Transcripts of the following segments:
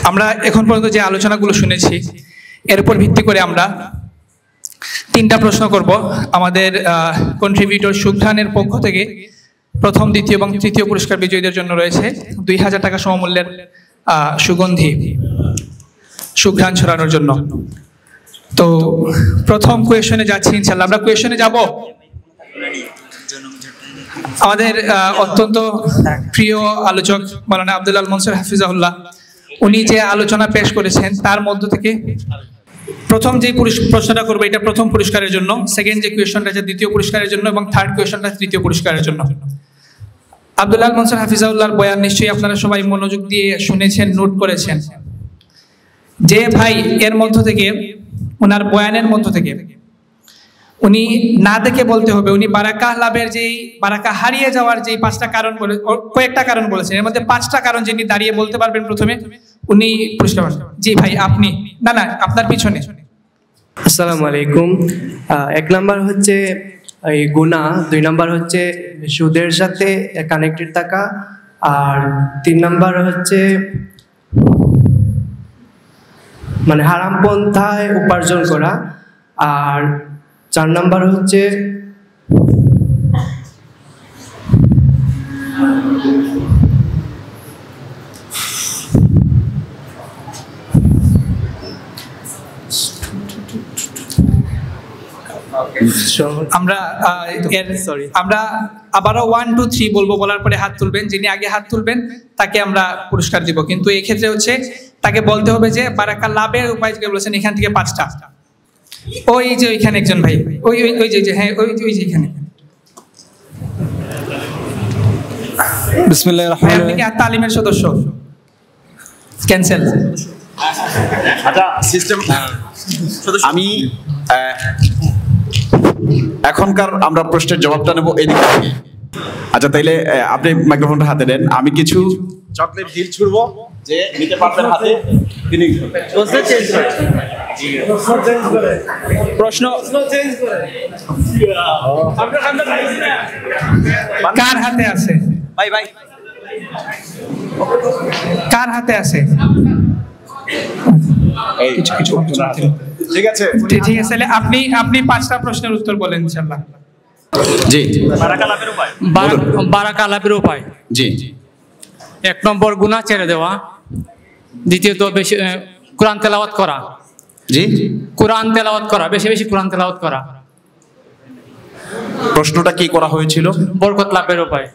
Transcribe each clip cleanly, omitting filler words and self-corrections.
আমরা এখন পর্যন্ত যে আলোচনাগুলো শুনেছি এর উপর ভিত্তি করে আমরা 3টা প্রশ্ন করব। আমাদের কন্ট্রিবিউটর সুঘ্রাণের পক্ষ থেকে প্রথম, দ্বিতীয় এবং তৃতীয় পুরস্কার বিজয়ীদের জন্য রয়েছে 2000 টাকা সমমূল্যের সুগন্ধি সুঘ্রাণ ছড়ানোর জন্য। তো প্রথম কোয়েশনে যাচ্ছি ইনশাআল্লাহ। আমরা কোয়েশনে যাব। আমাদের অত্যন্ত প্রিয় আলোচক মাওলানা আব্দুল আল মনসুর হাফিজাহুল্লাহ উনি যে আলোচনা পেশ করেছেন তার মধ্য থেকে প্রথম যে প্রশ্নটা করবো এটা প্রথম পুরস্কারের জন্য, সেকেন্ড যে কোয়েশনটা আছে দ্বিতীয় পুরস্কারের জন্য এবং থার্ড কোয়েশনটা তৃতীয় পুরস্কারের জন্য। আব্দুল আল মনসুর হাফিজাহুল্লাহর বয়ান নিশ্চয়ই আপনারা সবাই মনোযোগ দিয়ে শুনেছেন, নোট করেছেন। যে ভাই এর মধ্য থেকে ওনার বয়ানের মধ্য থেকে উনি না দেখে বলতে হবে, উনি বারাকা লাভের যেই বারাকা হারিয়ে যাওয়ার যেই 5টা কারণ বলে, কয়েকটা কারণ বলেছেন, এর মধ্যে 5টা কারণ যিনি দাঁড়িয়ে বলতে পারবেন প্রথমে উনি পুরস্কার পাবেন। জি ভাই আপনি, না আপনার পিছনে। আসসালামু আলাইকুম। 1 নাম্বার হচ্ছে এই গুনাহ, 2 নাম্বার হচ্ছে সুদের সাথে কানেক্টেড থাকা, আর 3 নাম্বার হচ্ছে মানে হারাম পন্থায় উপার্জন করা, আর 4 নাম্বার হচ্ছে আমরা আবারও 1 2 3 বলবো, বলার পরে হাত তুলবেন। যিনি আগে হাত তুলবেন তাকে আমরা পুরস্কার দিব, কিন্তু এই ক্ষেত্রে হচ্ছে তাকে বলতে হবে যে বারাকা লাভের উপায় যে বলেছেন এখান থেকে 5টা। ওই যে ওইখানে একজন ভাই, ওই যে হ্যাঁ ওই যে এখানে। বিসমিল্লাহির রহমানির রহিম। আপনি কি তালিমের সদস্য? ক্যান্সেল। আচ্ছা সিস্টেম আমি এখনকার আমরা প্রশ্নের জবাবটা নেব এদিক থেকে। আচ্ছা তাইলে আপনি মাইক্রোফোনটা হাতে নেন, আমি কিছু চকলেট ডিল ছুড়বো, যে নিতে পারবেন হাতে তিনি প্রশ্ন কার হাতে আছে? ভাই কার হাতে আছে? কিছু ঠিক আছে তাহলে আপনি 5টা প্রশ্নের উত্তর বলেন ইনশাআল্লাহ। জি, বারাকা লাভের উপায়। জি, 1 নম্বর গুনাহ ছেড়ে দেওয়া, দ্বিতীয়ত বেশি কোরআন তেলাওয়াত করা। জি, কোরআন তেলাওয়াত করা, বেশি বেশি কোরআন তেলাওয়াত করা। প্রশ্নটা কি করা হয়েছিল? বরকত লাভের উপায়।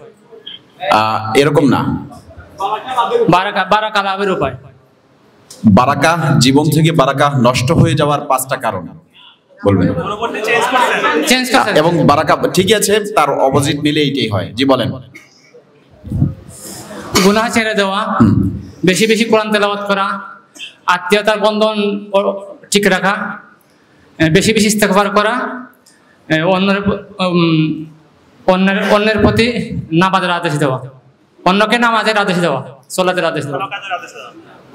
এরকম না, বারাকা লাভের উপায়। বারাকা, জীবন থেকে বারাকা নষ্ট হয়ে যাওয়ার 5টা কারণ বলবেন চেঞ্জ করতে এবং বারাকা ঠিক আছে তার অপোজিট নিলে এইটাই হয়। জি বলেন। গুনাহ ছেড়ে দেওয়া, বেশি বেশি কোরআন তেলাওয়াত করা, আত্মীয়তার বন্ধন ঠিক রাখা, বেশি বেশি ইস্তেগফার করা, অন্যের প্রতি নামাজের আদেশ দেওয়া, অন্যকে নামাজের আদেশ দেওয়া, সালাতের আদেশ দেওয়া।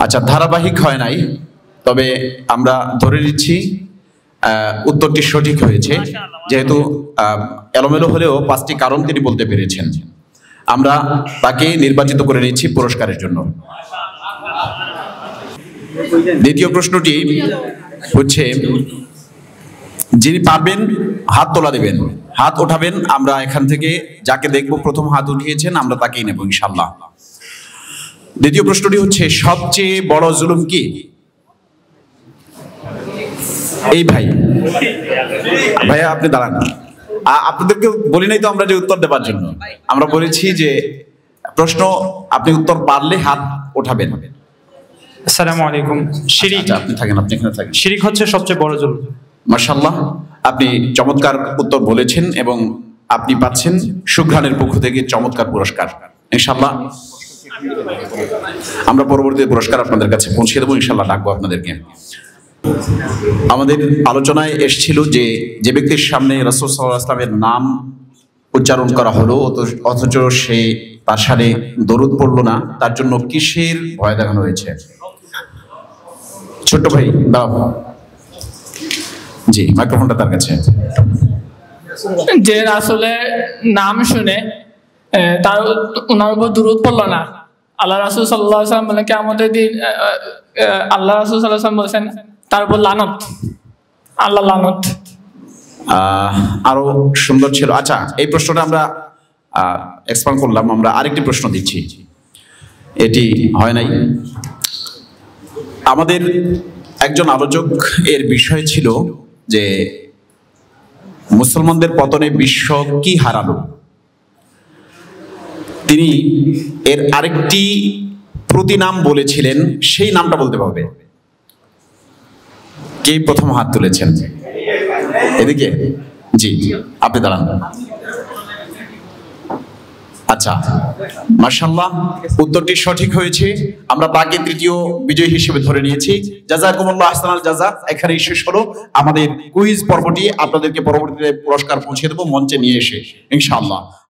আচ্ছা ধারাবাহিক হয় নাই, তবে আমরা ধরে নিচ্ছি উত্তরটি সঠিক হয়েছে, যেহেতু এলোমেলো হলেও 5টি কারণ তিনি বলতে পেরেছেন। আমরা তাকে নির্বাচিত করে নিচ্ছি পুরস্কারের জন্য। দ্বিতীয় প্রশ্নটি হচ্ছে, যিনি পারবেন হাত তোলা দেবেন, হাত ওঠাবেন। আমরা এখান থেকে যাকে দেখব প্রথম হাত উঠিয়েছেন আমরা তাকেই নেব ইনশাআল্লাহ। দ্বিতীয় প্রশ্নটি হচ্ছে, সবচেয়ে বড় জুলুম কি? এই ভাইয়া আপনি দাঁড়ান। আপনাদেরকে বলি নাই তো আমরা যে উত্তর দেওয়ার জন্য, আমরা বলেছি যে প্রশ্ন আপনি উত্তর পারলে হাত ওঠাবেন। আসসালামু আলাইকুম। শিরিক। আপনি থাকেন, আপনি এখানে থাকেন। শিরিক হচ্ছে সবচেয়ে বড় জুলুম। মাশাআল্লাহ, আপনি চমৎকার উত্তর বলেছেন এবং আপনি পাচ্ছেন সুঘ্রাণের পক্ষ থেকে চমৎকার পুরস্কার ইনশাআল্লাহ। আমরা পরবর্তী পুরস্কার আপনাদের কাছে পৌঁছে দেবো ইনশাআল্লাহ, ডাকবো আপনাদেরকে। আমাদের আলোচনায় এসেছিল যে ব্যক্তির সামনে রাসূল সাল্লাল্লাহু আলাইহি ওয়াসাল্লামের নাম উচ্চারণ করা হলো অথচ সে তার সাথে দরুদ পড়লো না, তার জন্য কিসের ভয় দেখানো হয়েছে? ছোট্ট ভাই দাও। জি, মাইক্রোফোনটা তার কাছে। যে রাসূলের নাম শুনে তার ওনার উপর দুরূদ পড়লো না, আল্লাহ রাসূল সাল্লাল্লাহু আলাইহি ওয়াসাল্লাম বলেন কিয়ামতের দিন আল্লাহ রাসূল সাল্লাল্লাহু আলাইহি ওয়াসাল্লাম বলেছেন তার উপর লানত, আল্লাহ লানত। আরো সুন্দর ছিল। আচ্ছা, এই প্রশ্নটা আমরা এক্সপ্যান্ড করলাম, আমরা আরেকটি প্রশ্ন দিচ্ছি, এটি হয় নাই। আমাদের একজন আলোচক এর বিষয় ছিল যে মুসলমানদের পতনে বিশ্ব কি হারালো। তিনি এর আরেকটি প্রতিনাম বলেছিলেন, সেই নামটা বলতে পারবে কে প্রথম হাত তুলেছেন? এদিকে জি, আপনি দাঁড়ান। আচ্ছা, মাশাআল্লাহ, উত্তরটি সঠিক হয়েছে। আমরা তাকে তৃতীয় বিজয়ী হিসেবে ধরে নিয়েছি। জাযাকুমুল্লাহ আহসানাল জাযা। এখানেই শেষ হলো আমাদের কুইজ পর্বটি। আপনাদেরকে পরবর্তীতে পুরস্কার পৌঁছে দেবো মঞ্চে নিয়ে এসে ইনশাআল্লাহ।